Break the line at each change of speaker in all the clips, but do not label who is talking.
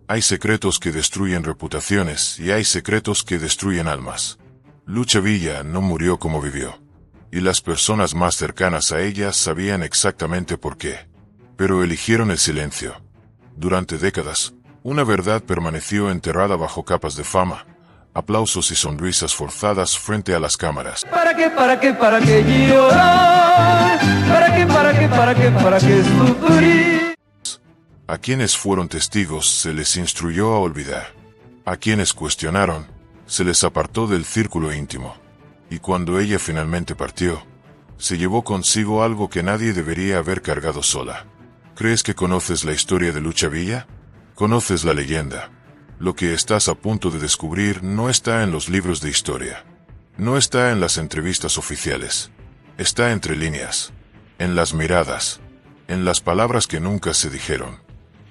Hay secretos que destruyen reputaciones y hay secretos que destruyen almas. Lucha Villa no murió como vivió. Y las personas más cercanas a ella sabían exactamente por qué. Pero eligieron el silencio. Durante décadas, una verdad permaneció enterrada bajo capas de fama, aplausos y sonrisas forzadas frente a las cámaras.
¿Para qué llorar? ¿Para qué sufrir?
A quienes fueron testigos se les instruyó a olvidar. A quienes cuestionaron, se les apartó del círculo íntimo. Y cuando ella finalmente partió, se llevó consigo algo que nadie debería haber cargado sola. ¿Crees que conoces la historia de Lucha Villa? ¿Conoces la leyenda? Lo que estás a punto de descubrir no está en los libros de historia. No está en las entrevistas oficiales. Está entre líneas. En las miradas. En las palabras que nunca se dijeron.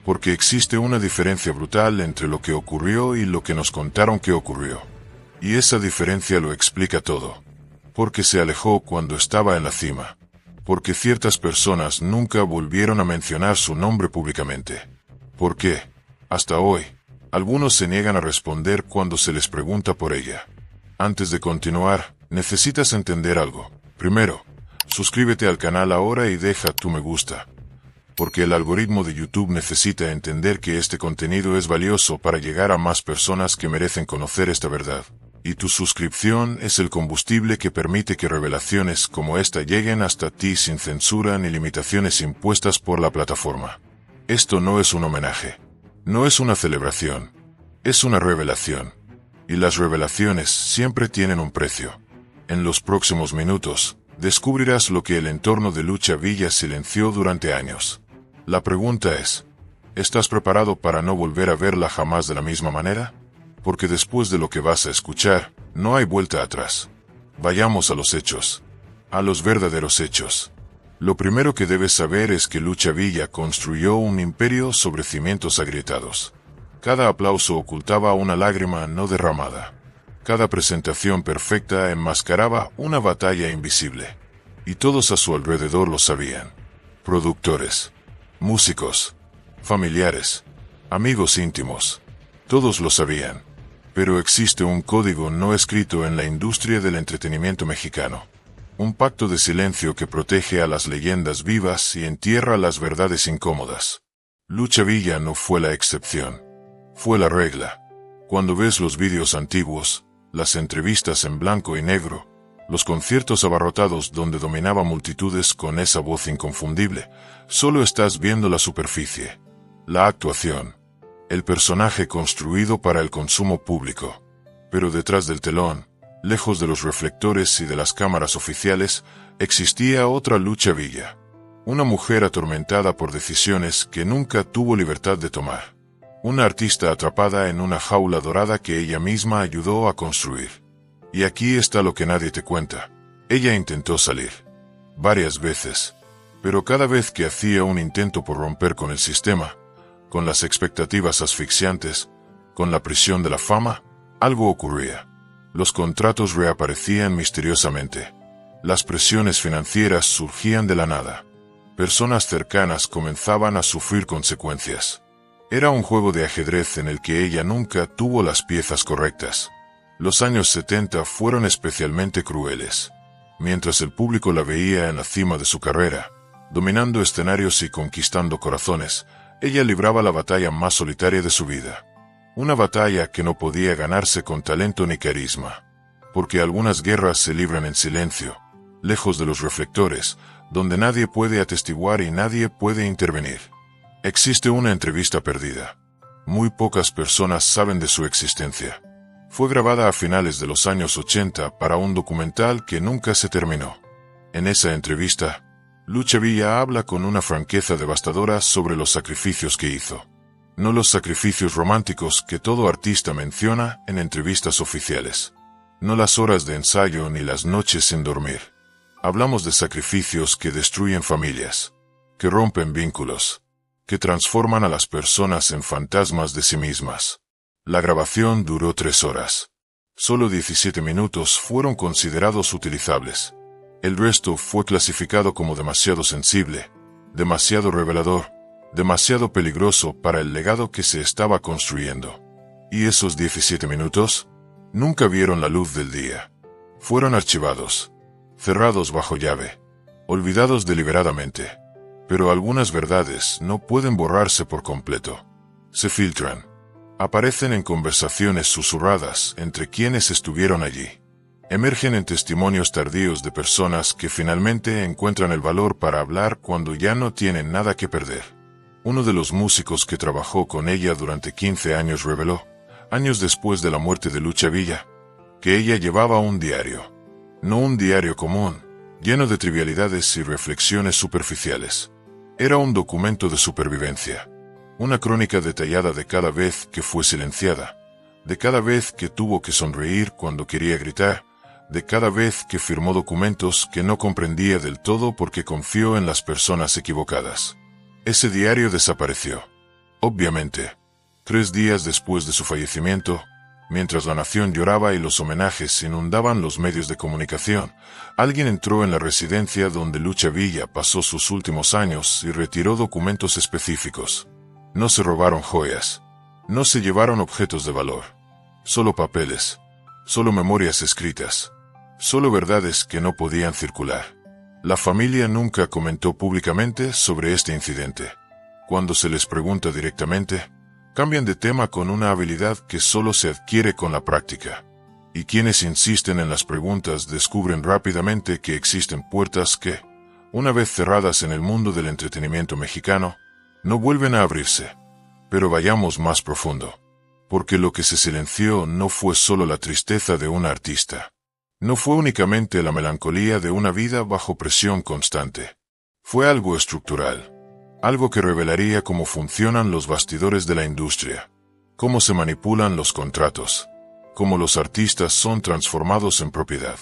Porque existe una diferencia brutal entre lo que ocurrió y lo que nos contaron que ocurrió. Y esa diferencia lo explica todo. Porque se alejó cuando estaba en la cima. Porque ciertas personas nunca volvieron a mencionar su nombre públicamente. ¿Por qué? Hasta hoy, algunos se niegan a responder cuando se les pregunta por ella. Antes de continuar, necesitas entender algo. Primero, suscríbete al canal ahora y deja tu me gusta. Porque el algoritmo de YouTube necesita entender que este contenido es valioso para llegar a más personas que merecen conocer esta verdad. Y tu suscripción es el combustible que permite que revelaciones como esta lleguen hasta ti sin censura ni limitaciones impuestas por la plataforma. Esto no es un homenaje. No es una celebración. Es una revelación. Y las revelaciones siempre tienen un precio. En los próximos minutos, descubrirás lo que el entorno de Lucha Villa silenció durante años. La pregunta es, ¿estás preparado para no volver a verla jamás de la misma manera? Porque después de lo que vas a escuchar, no hay vuelta atrás. Vayamos a los hechos. A los verdaderos hechos. Lo primero que debes saber es que Lucha Villa construyó un imperio sobre cimientos agrietados. Cada aplauso ocultaba una lágrima no derramada. Cada presentación perfecta enmascaraba una batalla invisible. Y todos a su alrededor lo sabían. Productores, músicos, familiares, amigos íntimos. Todos lo sabían. Pero existe un código no escrito en la industria del entretenimiento mexicano. Un pacto de silencio que protege a las leyendas vivas y entierra las verdades incómodas. Lucha Villa no fue la excepción. Fue la regla. Cuando ves los vídeos antiguos, las entrevistas en blanco y negro, los conciertos abarrotados donde dominaba multitudes con esa voz inconfundible, solo estás viendo la superficie. La actuación. El personaje construido para el consumo público. Pero detrás del telón, lejos de los reflectores y de las cámaras oficiales, existía otra Lucha Villa. Una mujer atormentada por decisiones que nunca tuvo libertad de tomar. Una artista atrapada en una jaula dorada que ella misma ayudó a construir. Y aquí está lo que nadie te cuenta. Ella intentó salir. Varias veces. Pero cada vez que hacía un intento por romper con el sistema, con las expectativas asfixiantes, con la prisión de la fama, algo ocurría. Los contratos reaparecían misteriosamente. Las presiones financieras surgían de la nada. Personas cercanas comenzaban a sufrir consecuencias. Era un juego de ajedrez en el que ella nunca tuvo las piezas correctas. Los años 70 fueron especialmente crueles. Mientras el público la veía en la cima de su carrera, dominando escenarios y conquistando corazones, ella libraba la batalla más solitaria de su vida. Una batalla que no podía ganarse con talento ni carisma. Porque algunas guerras se libran en silencio, lejos de los reflectores, donde nadie puede atestiguar y nadie puede intervenir. Existe una entrevista perdida. Muy pocas personas saben de su existencia. Fue grabada a finales de los años 80 para un documental que nunca se terminó. En esa entrevista, Lucha Villa habla con una franqueza devastadora sobre los sacrificios que hizo. No los sacrificios románticos que todo artista menciona en entrevistas oficiales. No las horas de ensayo ni las noches sin dormir. Hablamos de sacrificios que destruyen familias, que rompen vínculos, que transforman a las personas en fantasmas de sí mismas. La grabación duró 3 horas. Solo 17 minutos fueron considerados utilizables. El resto fue clasificado como demasiado sensible, demasiado revelador, demasiado peligroso para el legado que se estaba construyendo. ¿Y esos 17 minutos? Nunca vieron la luz del día. Fueron archivados, cerrados bajo llave, olvidados deliberadamente. Pero algunas verdades no pueden borrarse por completo. Se filtran. Aparecen en conversaciones susurradas entre quienes estuvieron allí. Emergen en testimonios tardíos de personas que finalmente encuentran el valor para hablar cuando ya no tienen nada que perder. Uno de los músicos que trabajó con ella durante 15 años reveló, años después de la muerte de Lucha Villa, que ella llevaba un diario. No un diario común, lleno de trivialidades y reflexiones superficiales. Era un documento de supervivencia. Una crónica detallada de cada vez que fue silenciada, de cada vez que tuvo que sonreír cuando quería gritar, de cada vez que firmó documentos que no comprendía del todo porque confió en las personas equivocadas. Ese diario desapareció. Obviamente, 3 días después de su fallecimiento, mientras la nación lloraba y los homenajes inundaban los medios de comunicación, alguien entró en la residencia donde Lucha Villa pasó sus últimos años y retiró documentos específicos. No se robaron joyas. No se llevaron objetos de valor. Solo papeles. Solo memorias escritas. Solo verdades que no podían circular. La familia nunca comentó públicamente sobre este incidente. Cuando se les pregunta directamente, cambian de tema con una habilidad que solo se adquiere con la práctica. Y quienes insisten en las preguntas descubren rápidamente que existen puertas que, una vez cerradas en el mundo del entretenimiento mexicano, no vuelven a abrirse. Pero vayamos más profundo. Porque lo que se silenció no fue solo la tristeza de un artista. No fue únicamente la melancolía de una vida bajo presión constante. Fue algo estructural. Algo que revelaría cómo funcionan los bastidores de la industria. Cómo se manipulan los contratos. Cómo los artistas son transformados en propiedad.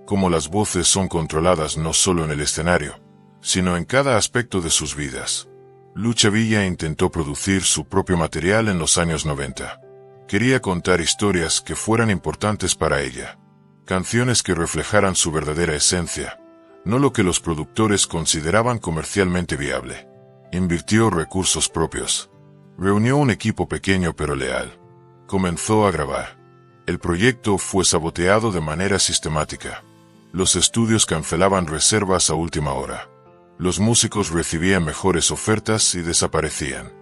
Cómo las voces son controladas no solo en el escenario, sino en cada aspecto de sus vidas. Lucha Villa intentó producir su propio material en los años 90. Quería contar historias que fueran importantes para ella. Canciones que reflejaran su verdadera esencia, no lo que los productores consideraban comercialmente viable. Invirtió recursos propios. Reunió un equipo pequeño pero leal. Comenzó a grabar. El proyecto fue saboteado de manera sistemática. Los estudios cancelaban reservas a última hora. Los músicos recibían mejores ofertas y desaparecían.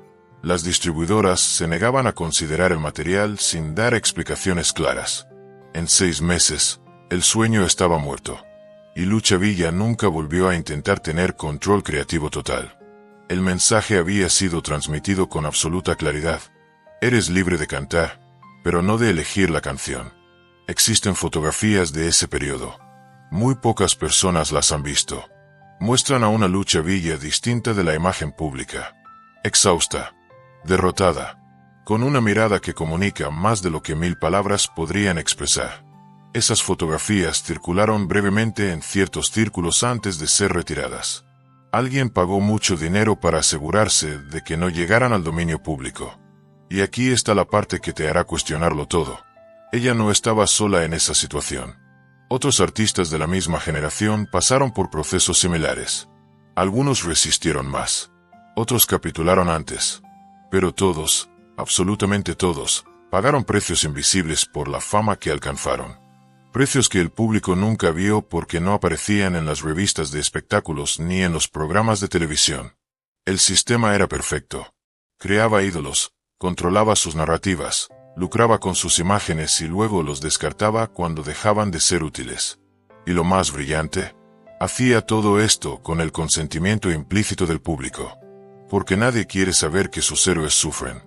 Las distribuidoras se negaban a considerar el material sin dar explicaciones claras. En 6 meses, el sueño estaba muerto. Y Lucha Villa nunca volvió a intentar tener control creativo total. El mensaje había sido transmitido con absoluta claridad. Eres libre de cantar, pero no de elegir la canción. Existen fotografías de ese periodo. Muy pocas personas las han visto. Muestran a una Lucha Villa distinta de la imagen pública. Exhausta. Derrotada. Con una mirada que comunica más de lo que 1000 palabras podrían expresar. Esas fotografías circularon brevemente en ciertos círculos antes de ser retiradas. Alguien pagó mucho dinero para asegurarse de que no llegaran al dominio público. Y aquí está la parte que te hará cuestionarlo todo. Ella no estaba sola en esa situación. Otros artistas de la misma generación pasaron por procesos similares. Algunos resistieron más. Otros capitularon antes. Pero todos, absolutamente todos, pagaron precios invisibles por la fama que alcanzaron. Precios que el público nunca vio porque no aparecían en las revistas de espectáculos ni en los programas de televisión. El sistema era perfecto. Creaba ídolos, controlaba sus narrativas, lucraba con sus imágenes y luego los descartaba cuando dejaban de ser útiles. Y lo más brillante, hacía todo esto con el consentimiento implícito del público. Porque nadie quiere saber que sus héroes sufren.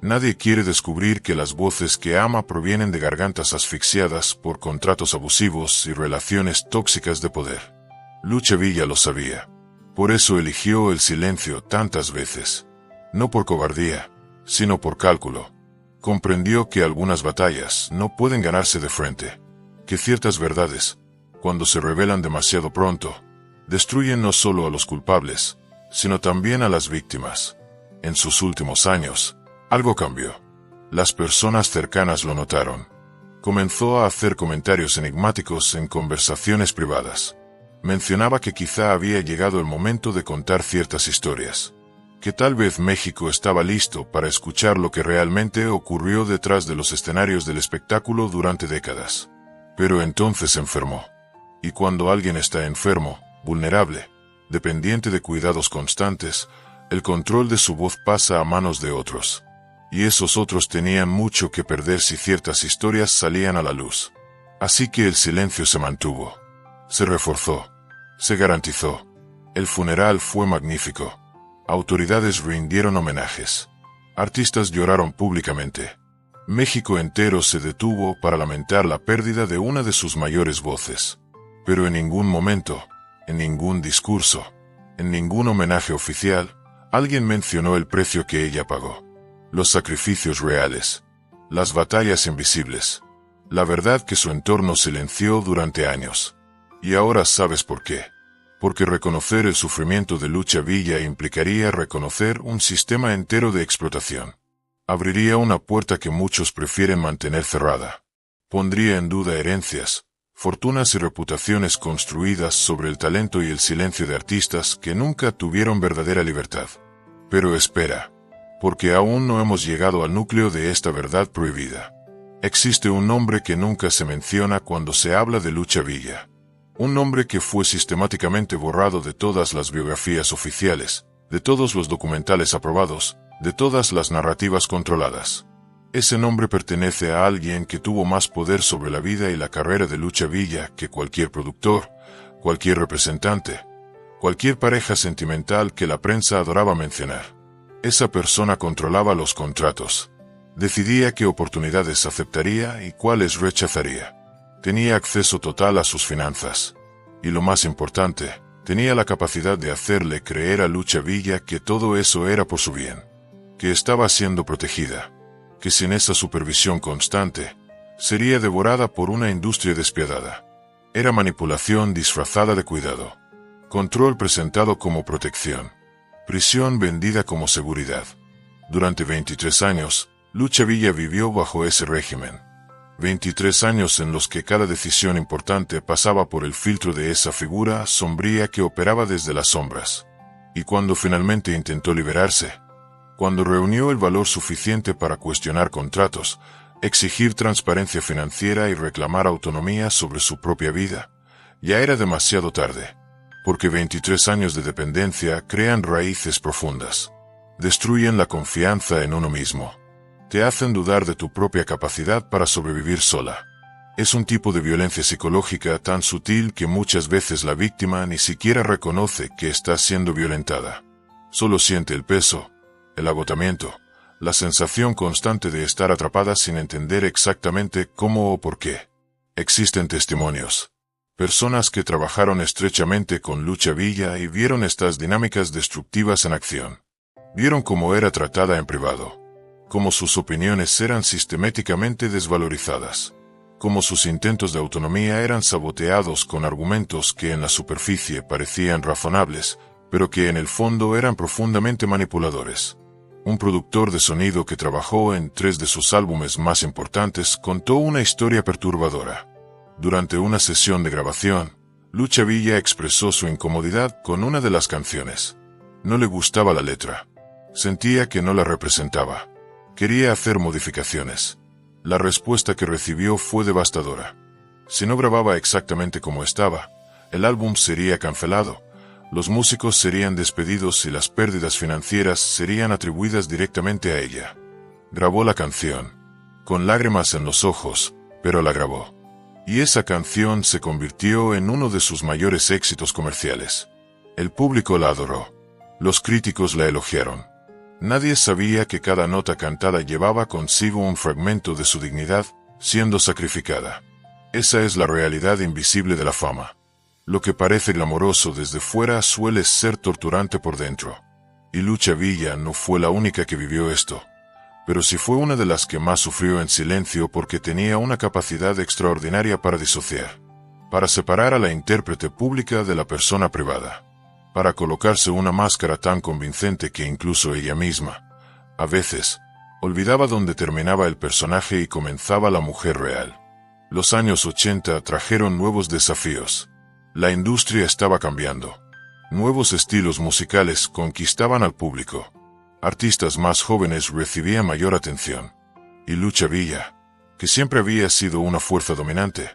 Nadie quiere descubrir que las voces que ama provienen de gargantas asfixiadas por contratos abusivos y relaciones tóxicas de poder. Lucha Villa lo sabía. Por eso eligió el silencio tantas veces. No por cobardía, sino por cálculo. Comprendió que algunas batallas no pueden ganarse de frente. Que ciertas verdades, cuando se revelan demasiado pronto, destruyen no solo a los culpables, sino también a las víctimas. En sus últimos años, algo cambió. Las personas cercanas lo notaron. Comenzó a hacer comentarios enigmáticos en conversaciones privadas. Mencionaba que quizá había llegado el momento de contar ciertas historias. que tal vez México estaba listo para escuchar lo que realmente ocurrió detrás de los escenarios del espectáculo durante décadas. Pero entonces se enfermó. Y cuando alguien está enfermo, vulnerable, dependiente de cuidados constantes, el control de su voz pasa a manos de otros. Y esos otros tenían mucho que perder si ciertas historias salían a la luz. Así que el silencio se mantuvo. Se reforzó. Se garantizó. El funeral fue magnífico. Autoridades rindieron homenajes. Artistas lloraron públicamente. México entero se detuvo para lamentar la pérdida de una de sus mayores voces. Pero en ningún momento, en ningún discurso, en ningún homenaje oficial, alguien mencionó el precio que ella pagó. Los sacrificios reales. Las batallas invisibles. La verdad que su entorno silenció durante años. Y ahora sabes por qué. Porque reconocer el sufrimiento de Lucha Villa implicaría reconocer un sistema entero de explotación. Abriría una puerta que muchos prefieren mantener cerrada. Pondría en duda herencias, fortunas y reputaciones construidas sobre el talento y el silencio de artistas que nunca tuvieron verdadera libertad. Pero espera, porque aún no hemos llegado al núcleo de esta verdad prohibida. Existe un nombre que nunca se menciona cuando se habla de Lucha Villa. Un nombre que fue sistemáticamente borrado de todas las biografías oficiales, de todos los documentales aprobados, de todas las narrativas controladas. Ese nombre pertenece a alguien que tuvo más poder sobre la vida y la carrera de Lucha Villa que cualquier productor, cualquier representante, cualquier pareja sentimental que la prensa adoraba mencionar. Esa persona controlaba los contratos. Decidía qué oportunidades aceptaría y cuáles rechazaría. Tenía acceso total a sus finanzas. Y lo más importante, tenía la capacidad de hacerle creer a Lucha Villa que todo eso era por su bien. Que estaba siendo protegida. Que sin esa supervisión constante, sería devorada por una industria despiadada. Era manipulación disfrazada de cuidado. Control presentado como protección. Prisión vendida como seguridad. Durante 23 años, Lucha Villa vivió bajo ese régimen. 23 años en los que cada decisión importante pasaba por el filtro de esa figura sombría que operaba desde las sombras. Y cuando finalmente intentó liberarse, cuando reunió el valor suficiente para cuestionar contratos, exigir transparencia financiera y reclamar autonomía sobre su propia vida, ya era demasiado tarde. Porque 23 años de dependencia crean raíces profundas. Destruyen la confianza en uno mismo. Te hacen dudar de tu propia capacidad para sobrevivir sola. Es un tipo de violencia psicológica tan sutil que muchas veces la víctima ni siquiera reconoce que está siendo violentada. Solo siente el peso, el agotamiento, la sensación constante de estar atrapada sin entender exactamente cómo o por qué. Existen testimonios. Personas que trabajaron estrechamente con Lucha Villa y vieron estas dinámicas destructivas en acción. Vieron cómo era tratada en privado. Cómo sus opiniones eran sistemáticamente desvalorizadas. Cómo sus intentos de autonomía eran saboteados con argumentos que en la superficie parecían razonables, pero que en el fondo eran profundamente manipuladores. Un productor de sonido que trabajó en 3 de sus álbumes más importantes contó una historia perturbadora. Durante una sesión de grabación, Lucha Villa expresó su incomodidad con una de las canciones. No le gustaba la letra. Sentía que no la representaba. Quería hacer modificaciones. La respuesta que recibió fue devastadora. Si no grababa exactamente como estaba, el álbum sería cancelado, los músicos serían despedidos y las pérdidas financieras serían atribuidas directamente a ella. Grabó la canción, con lágrimas en los ojos, pero la grabó. Y esa canción se convirtió en uno de sus mayores éxitos comerciales. El público la adoró. Los críticos la elogiaron. Nadie sabía que cada nota cantada llevaba consigo un fragmento de su dignidad, siendo sacrificada. Esa es la realidad invisible de la fama. Lo que parece glamoroso desde fuera suele ser torturante por dentro. Y Lucha Villa no fue la única que vivió esto. Pero sí fue una de las que más sufrió en silencio porque tenía una capacidad extraordinaria para disociar. Para separar a la intérprete pública de la persona privada. Para colocarse una máscara tan convincente que incluso ella misma, a veces, olvidaba dónde terminaba el personaje y comenzaba la mujer real. Los años 80 trajeron nuevos desafíos. La industria estaba cambiando. Nuevos estilos musicales conquistaban al público. Artistas más jóvenes recibían mayor atención. Y Lucha Villa, que siempre había sido una fuerza dominante,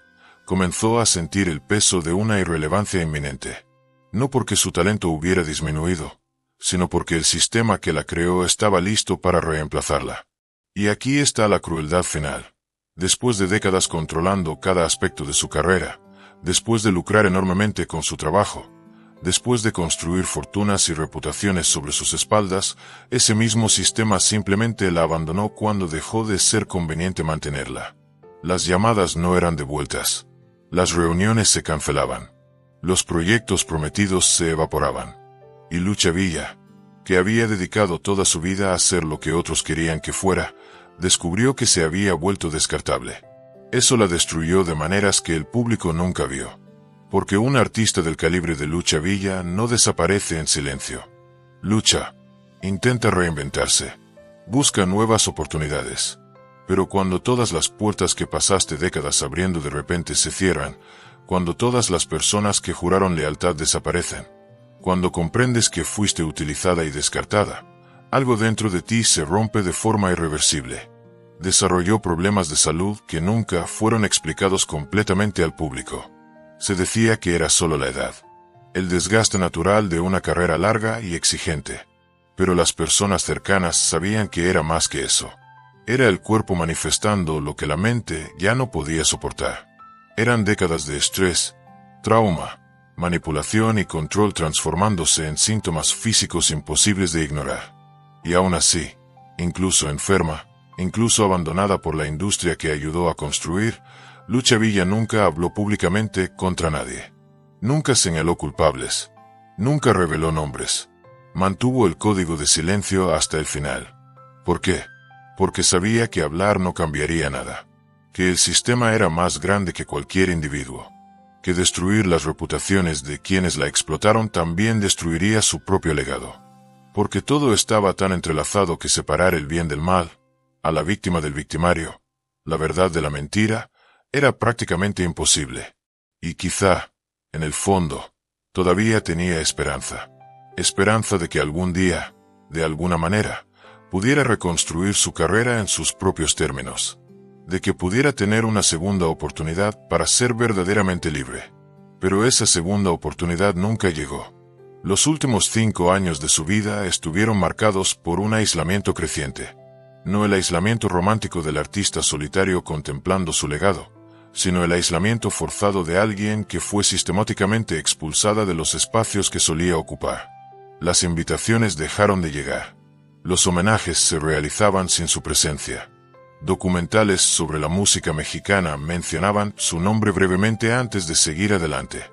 comenzó a sentir el peso de una irrelevancia inminente. No porque su talento hubiera disminuido, sino porque el sistema que la creó estaba listo para reemplazarla. Y aquí está la crueldad final. Después de décadas controlando cada aspecto de su carrera, después de lucrar enormemente con su trabajo, después de construir fortunas y reputaciones sobre sus espaldas, ese mismo sistema simplemente la abandonó cuando dejó de ser conveniente mantenerla. Las llamadas no eran devueltas. Las reuniones se cancelaban. Los proyectos prometidos se evaporaban. Y Lucha Villa, que había dedicado toda su vida a ser lo que otros querían que fuera, descubrió que se había vuelto descartable. Eso la destruyó de maneras que el público nunca vio. Porque un artista del calibre de Lucha Villa no desaparece en silencio. Lucha intenta reinventarse. Busca nuevas oportunidades. Pero cuando todas las puertas que pasaste décadas abriendo de repente se cierran, cuando todas las personas que juraron lealtad desaparecen, cuando comprendes que fuiste utilizada y descartada, algo dentro de ti se rompe de forma irreversible. Desarrolló problemas de salud que nunca fueron explicados completamente al público. Se decía que era solo la edad, el desgaste natural de una carrera larga y exigente. Pero las personas cercanas sabían que era más que eso. Era el cuerpo manifestando lo que la mente ya no podía soportar. Eran décadas de estrés, trauma, manipulación y control transformándose en síntomas físicos imposibles de ignorar. Y aún así, incluso enferma, incluso abandonada por la industria que ayudó a construir, Lucha Villa nunca habló públicamente contra nadie. Nunca señaló culpables. Nunca reveló nombres. Mantuvo el código de silencio hasta el final. ¿Por qué? Porque sabía que hablar no cambiaría nada. Que el sistema era más grande que cualquier individuo. Que destruir las reputaciones de quienes la explotaron también destruiría su propio legado. Porque todo estaba tan entrelazado que separar el bien del mal, a la víctima del victimario, la verdad de la mentira, era prácticamente imposible. Y quizá, en el fondo, todavía tenía esperanza. Esperanza de que algún día, de alguna manera, pudiera reconstruir su carrera en sus propios términos. De que pudiera tener una segunda oportunidad para ser verdaderamente libre. Pero esa segunda oportunidad nunca llegó. Los últimos 5 años de su vida estuvieron marcados por un aislamiento creciente. No el aislamiento romántico del artista solitario contemplando su legado, sino el aislamiento forzado de alguien que fue sistemáticamente expulsada de los espacios que solía ocupar. Las invitaciones dejaron de llegar. Los homenajes se realizaban sin su presencia. Documentales sobre la música mexicana mencionaban su nombre brevemente antes de seguir adelante.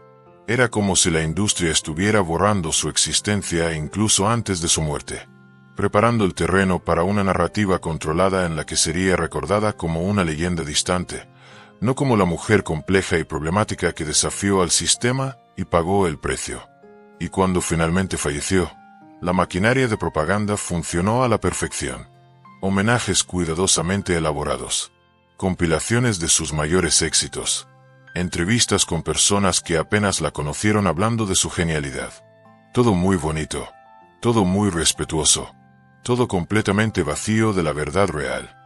Era como si la industria estuviera borrando su existencia incluso antes de su muerte, preparando el terreno para una narrativa controlada en la que sería recordada como una leyenda distante, no como la mujer compleja y problemática que desafió al sistema y pagó el precio. Y cuando finalmente falleció, la maquinaria de propaganda funcionó a la perfección. Homenajes cuidadosamente elaborados, compilaciones de sus mayores éxitos, entrevistas con personas que apenas la conocieron hablando de su genialidad. Todo muy bonito, todo muy respetuoso, todo completamente vacío de la verdad real.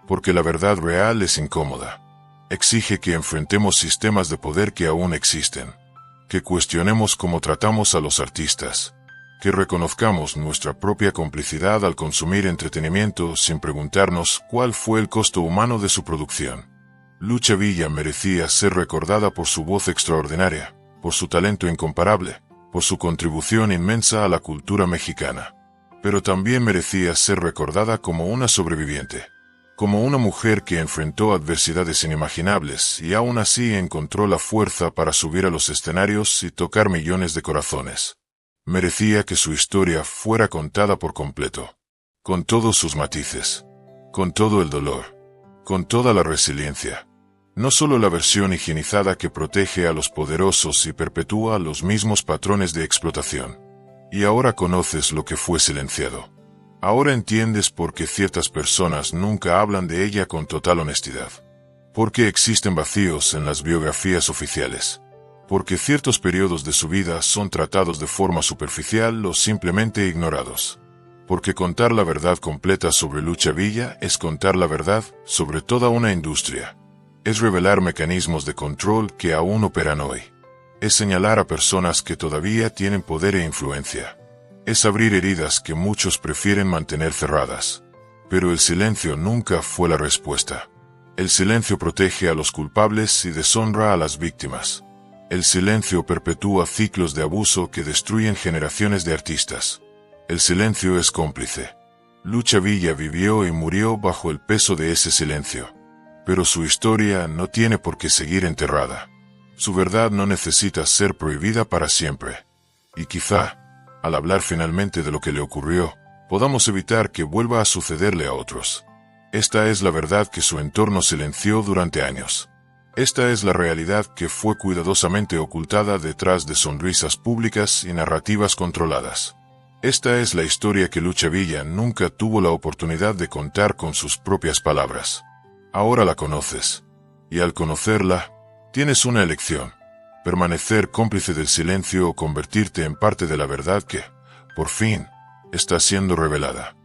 Porque la verdad real es incómoda. Exige que enfrentemos sistemas de poder que aún existen, que cuestionemos cómo tratamos a los artistas, que reconozcamos nuestra propia complicidad al consumir entretenimiento sin preguntarnos cuál fue el costo humano de su producción. Lucha Villa merecía ser recordada por su voz extraordinaria, por su talento incomparable, por su contribución inmensa a la cultura mexicana. Pero también merecía ser recordada como una sobreviviente, como una mujer que enfrentó adversidades inimaginables y aún así encontró la fuerza para subir a los escenarios y tocar millones de corazones. Merecía que su historia fuera contada por completo, con todos sus matices, con todo el dolor, con toda la resiliencia. No solo la versión higienizada que protege a los poderosos y perpetúa los mismos patrones de explotación. Y ahora conoces lo que fue silenciado. Ahora entiendes por qué ciertas personas nunca hablan de ella con total honestidad. Por qué existen vacíos en las biografías oficiales. porque ciertos periodos de su vida son tratados de forma superficial o simplemente ignorados. Porque contar la verdad completa sobre Lucha Villa es contar la verdad sobre toda una industria. Es revelar mecanismos de control que aún operan hoy. Es señalar a personas que todavía tienen poder e influencia. Es abrir heridas que muchos prefieren mantener cerradas. Pero el silencio nunca fue la respuesta. El silencio protege a los culpables y deshonra a las víctimas. El silencio perpetúa ciclos de abuso que destruyen generaciones de artistas. El silencio es cómplice. Lucha Villa vivió y murió bajo el peso de ese silencio. Pero su historia no tiene por qué seguir enterrada. Su verdad no necesita ser prohibida para siempre. Y quizá, al hablar finalmente de lo que le ocurrió, podamos evitar que vuelva a sucederle a otros. Esta es la verdad que su entorno silenció durante años. Esta es la realidad que fue cuidadosamente ocultada detrás de sonrisas públicas y narrativas controladas. Esta es la historia que Lucha Villa nunca tuvo la oportunidad de contar con sus propias palabras. Ahora la conoces. Y al conocerla, tienes una elección: permanecer cómplice del silencio o convertirte en parte de la verdad que, por fin, está siendo revelada.